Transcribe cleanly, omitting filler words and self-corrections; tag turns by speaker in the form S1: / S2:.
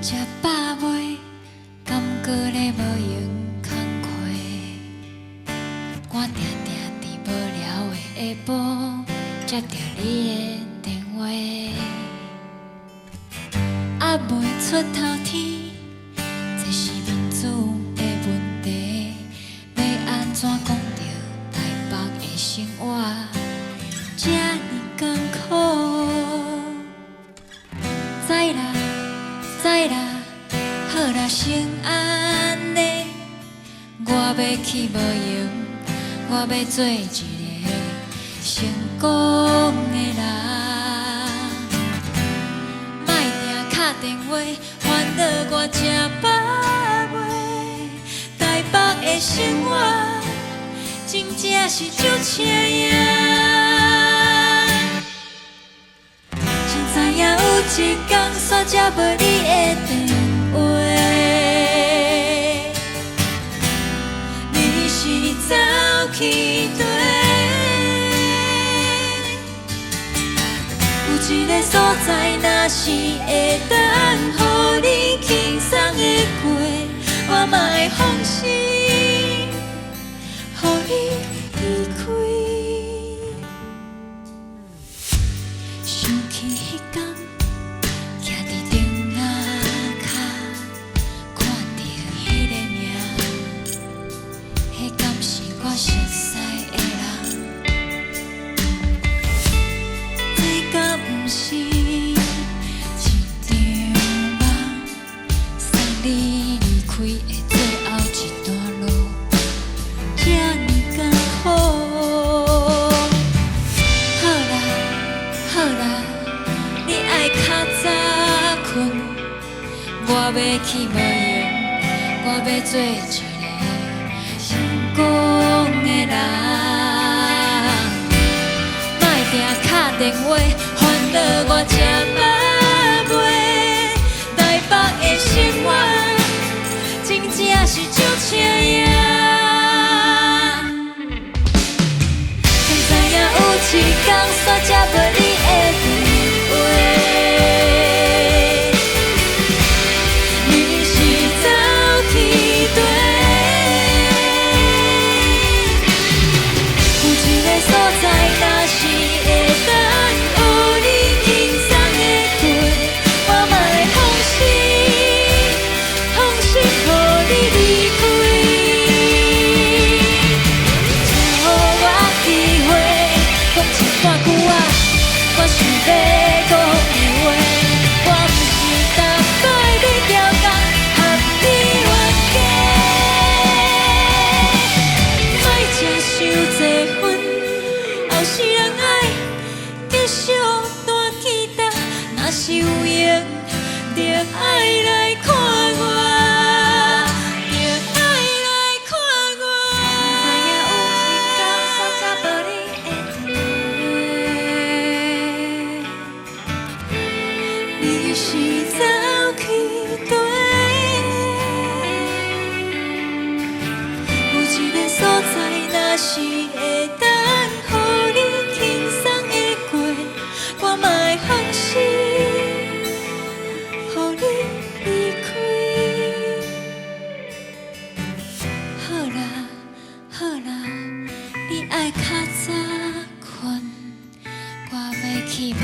S1: 吃饱未？感觉咧无用工课，我定定伫无聊的下晡接到你的电话，还未出头天，这是民主的问题，要安怎讲着台北的生活这呢艰苦？知啦，知啦。好啦，先安尼，我要去无用，我要做一个成功的人。莫定敲电话烦恼我吃饱未？台北的生活真正是足车呀！谁知影有一天煞接无你的电话？你是走去佗？有一个所在，若是会当予你轻松的过，我嘛会放心，予你离开。想起迄天。我熟悉的人，这敢不是一场梦？送你离开的最后一段路，这呢艰苦。好啦好啦，你爱较早困，我要去无用，我要做一个成功。电话烦恼我吃饱未？台北的生活真正是足车呀！谁知影有一天煞接无你的电话？你是走去佗？有一个所在，若是会当。我想要讲的话，我不是逐摆你刁工，和你冤家。莫吃伤多薰，后世人爱继续大期待。若是有缘，就爱来看我。你是走去佗？有一个所在，若是会当予你轻松的过，我嘛会放心，予你离开。好啦好啦，你爱较早困，我要去无。